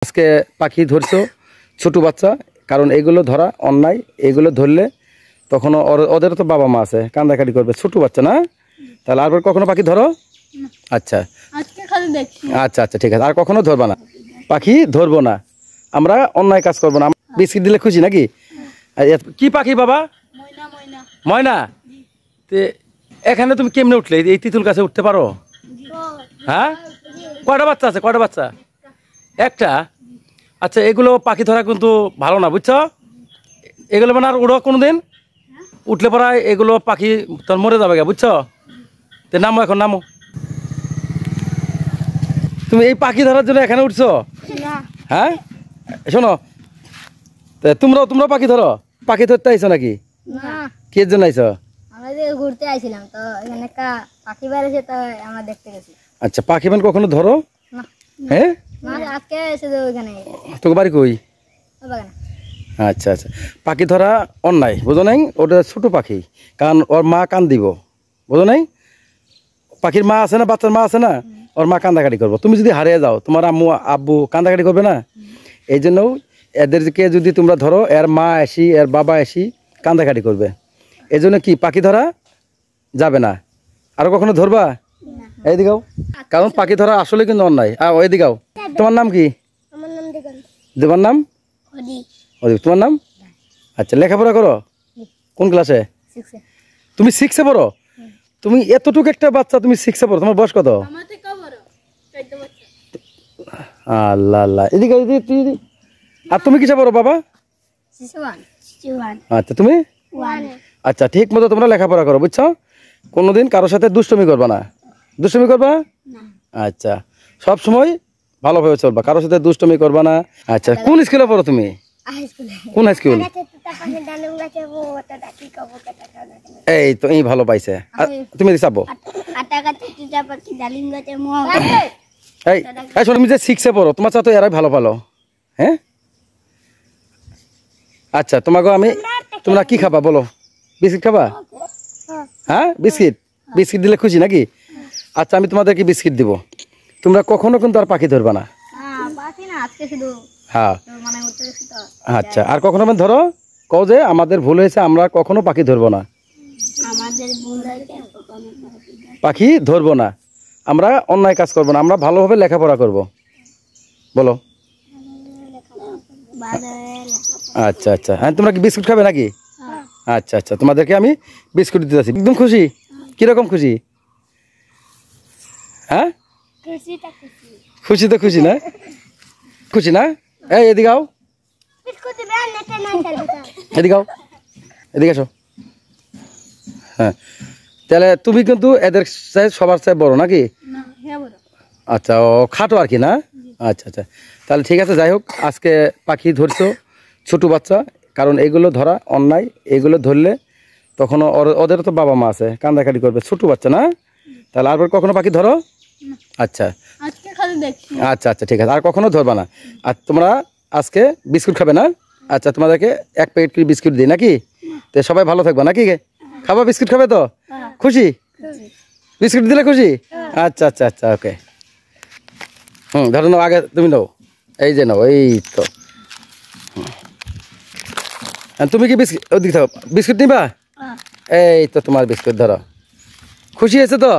আজকে পাখি ধরছো ছোট বাচ্চা, কারণ এগুলো ধরা অন্যায়। এগুলো ধরলে তখন ওদের তো বাবা মা আছে, কান্দাকাটি করবে। ছোট বাচ্চা না, তাহলে আর কখনো পাখি ধরো? আচ্ছা আচ্ছা আচ্ছা, ঠিক আছে, আর কখনো ধরবা না, পাখি ধরবো না, আমরা অন্যায় কাজ করবো না। বিস্কিট দিলে খুশি নাকি? কি পাখি বাবা? ময়না। এখানে তুমি কেমনে উঠলে? এই তিতুল গাছে উঠতে পারো? হ্যাঁ, কয়টা বাচ্চা আছে? কয়টা বাচ্চা? একটা। আচ্ছা, এগুলো পাখি ধরা কিন্তু ভালো না, বুঝছো? এগুলো মানে আর উড়ো কোনোদিন, উঠলে পড়া এগুলো পাখি তোর মরে যাবে গা, বুঝছো? তো নামো, এখন নামো। তুমি এই পাখি ধরার জন্য এখানে উঠছো? হ্যাঁ, শোনো, তোমরা পাখি ধরো? পাখি ধরতে আইছো নাকি? কি জন্য আইছো? ঘুরতে আইছিলাম, তো এখানে একটা পাখি বেরিয়েছে, তো আমরা দেখতে গেছি। আচ্ছা, পাখি মানে কখনো ধরো? হ্যাঁ, আজকে শুধু এখানে। তোকে বাড়ি কই? আচ্ছা আচ্ছা, পাখি ধরা অন্যায়, বুঝো নাই? ওটা ছোট পাখি, কারণ ওর মা কান দিব, বুঝো নাই? পাখির মা আছে না, বাচ্চার মা আছে না, ওর মা কান্দাকাটি করবো। তুমি যদি হারিয়ে যাও, তোমার আম্মু আব্বু কান্দাকাটি করবে না? এই জন্য এদেরকে যদি তোমরা ধরো, এর মা আসি, এর বাবা আসি কান্দাকাটি করবে। এই জন্য কি পাখি ধরা যাবে না। আরো কখনো ধরবা? এইদিকাও, কারণ পাখি ধরা আসলে কিন্তু অন্যায়। এইদিকাও। তোমার নাম কি? তোমার নাম? তোমার নাম? আচ্ছা, লেখাপড়া করো? কোন ক্লাসে? তুমি 6-এ পড়ো? তুমি এতটুকু একটা বাচ্চা, তুমি 6-এ পড়ো? তোমার বয়স কত? আল্লাহ আল্লাহ, এদিকে। আর তুমি কিসে পড়ো বাবা? আচ্ছা, তুমি? আচ্ছা, ঠিক মতো তোমরা লেখাপড়া করো, বুঝছো? কোনোদিন কারোর সাথে দুষ্টমি করবা না। দুষ্টমি করবা? আচ্ছা, সব সময় ভালোভাবে চলবা, কারোর সাথে দুষ্টমি করবা না। আচ্ছা, কোন স্কুলে পড়ো তুমি? কোন হাই স্কুল? এই তো, এই ভালো পাইছে। তুমি চাবো এই শোনো, তুমি যে 6-এ পড়ো, তোমার চা তো এরাই ভালো ভালো। হ্যাঁ, আচ্ছা, তোমাকে তোমরা কি খাবা বলো? বিস্কিট খাবা? হ্যাঁ, বিস্কিট দিলে খুশি নাকি? আচ্ছা, আমি তোমাদেরকে বিস্কিট দিব, তোমরা কখনো কিন্তু আর পাখি ধরবা না। হ্যাঁ, আচ্ছা, আর কখনো ধরো, কও যে আমাদের ভুল হয়েছে, আমরা কখনো পাখি ধরবো না, পাখি ধরবো না, আমরা অন্যায় কাজ করবো না, আমরা ভালোভাবে লেখাপড়া করব, বলো। আচ্ছা আচ্ছা, হ্যাঁ, তোমরা কি বিস্কুট খাবে নাকি? আচ্ছা আচ্ছা, তোমাদেরকে আমি বিস্কুট দিতে আছি। একদম খুশি? কিরকম খুশি? হ্যাঁ, খুশি তো খুশি না? খুশি না? এই এদিকে আও, এদিকে আও, এদিকে আসো। হ্যাঁ, তাহলে তুমি কিন্তু এদের সবার চেয়ে বড় নাকি? আচ্ছা, ও খাটো আর কি না? আচ্ছা আচ্ছা, তাহলে ঠিক আছে। যাই হোক, আজকে পাখি ধরছো ছোট বাচ্চা, কারণ এগুলো ধরা অন্যায়। এগুলো ধরলে তখন ওদের তো বাবা মা আছে, কান্দাকাটি করবে। ছোট বাচ্চা না, তাহলে আর কখনো পাখি ধরো? আচ্ছা আচ্ছা আচ্ছা, ঠিক আছে, আর কখনো ধরবা না। আর তোমরা আজকে বিস্কুট খাবে না? আচ্ছা, তোমাদেরকে 1 প্যাকেট করে বিস্কুট দিই নাকি? তো সবাই ভালো থাকবা নাকি? খাবা, বিস্কুট খাবে তো? খুশি? বিস্কুট দিলে খুশি? আচ্ছা আচ্ছা আচ্ছা, ওকে। ধরো, নাও আগে, তুমি নাও, এই যে নাও, এই তো। তুমি কি বিস্কুট ওদিকে থাকো, বিস্কুট নিবা? এই তো তোমার বিস্কুট, ধরো। খুশি হয়েছে তো?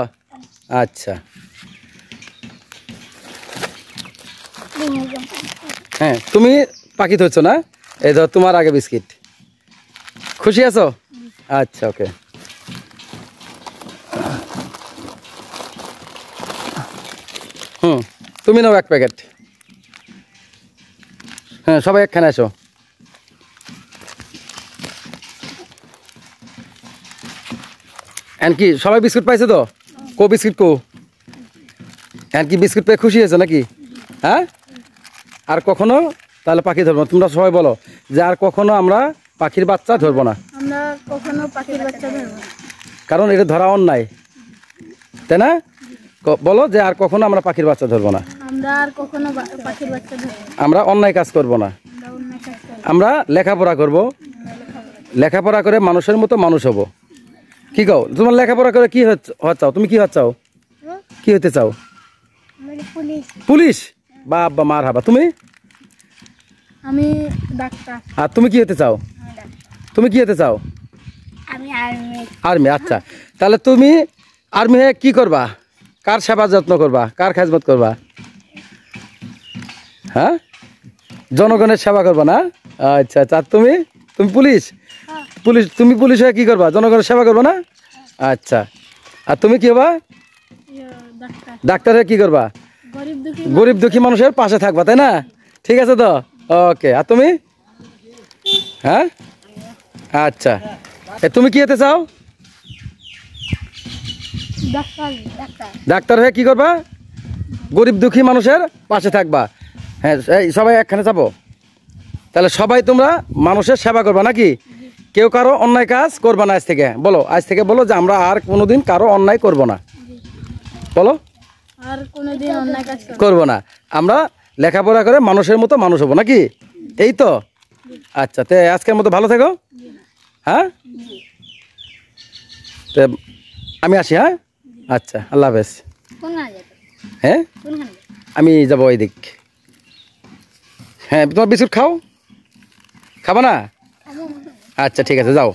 আচ্ছা, হ্যাঁ, তুমি পাখি ধরছো না? এই ধর, তোমার আগে বিস্কিট। খুশি আছো? আচ্ছা, ওকে। তুমি নাও 1 প্যাকেট। হ্যাঁ, সবাই একখানে আসো। এন কি সবাই বিস্কুট পাইছে তো? কো বিস্কুট কো? এন কি বিস্কুট পেয়ে খুশি হয়েছে নাকি? হ্যাঁ, আর কখনো তাহলে পাখি ধরবো? তোমরা সবাই বলো যে আর কখনো আমরা পাখির বাচ্চা ধরবো না, কারণ এটা ধরা অন্যায়, তাই না? বলো যে আর কখনো আমরা পাখির বাচ্চা ধরবো না, আমরা অন্যায় কাজ করব না, আমরা লেখাপড়া করব, লেখাপড়া করে মানুষের মতো মানুষ হব। কি কও? তোমার লেখাপড়া করে কি হতে চাও? তুমি কি হতে চাও? কি হতে চাও? পুলিশ? বাবা, মার হাবা। তুমি? আমি ডাক্তার। আর তুমি কি হতে চাও? তুমি কি হতে চাও? আমি আর্মি। আর্মি, আচ্ছা। তাহলে তুমি আর্মি হয়ে কি করবা? কার সেবা যত্ন করবা? কার খেজমত করবা? হ্যাঁ, জনগণের সেবা করবা না? আচ্ছা আচ্ছা। আর তুমি? তুমি পুলিশ? পুলিশ, তুমি পুলিশ হয়ে কি করবা? জনগণের সেবা করবা না? আচ্ছা। আর তুমি কি হবা? ডাক্তার হয়ে কি করবা? গরিব দুঃখী মানুষের পাশে থাকবা, তাই না? ঠিক আছে তো, ওকে। আর তুমি? হ্যাঁ, আচ্ছা। তুমি কি হতে চাও? ডাক্তার হয়ে কি করবা? গরিব দুঃখী মানুষের পাশে থাকবা। হ্যাঁ, এই সবাই একখানে যাবো। তাহলে সবাই তোমরা মানুষের সেবা করবা নাকি? কেউ কারো অন্যায় কাজ করবা না আজ থেকে। বলো, আজ থেকে বলো যে আমরা আর কোনোদিন কারো অন্যায় করব না। বলো, আর কোনোদিন অন্যায় কাজ করবো না। আমরা লেখাপড়া করে মানুষের মতো মানুষ হবো নাকি? এই তো। আচ্ছা, তো আজকের মতো ভালো থেকো। হ্যাঁ, তো আমি আসি। হ্যাঁ, আচ্ছা, আল্লাহ হাফেজ। হ্যাঁ, আমি যাবো ওই দিক। হ্যাঁ, তোমার বিস্কুট খাও, খাবা না? আচ্ছা, ঠিক আছে, যাও।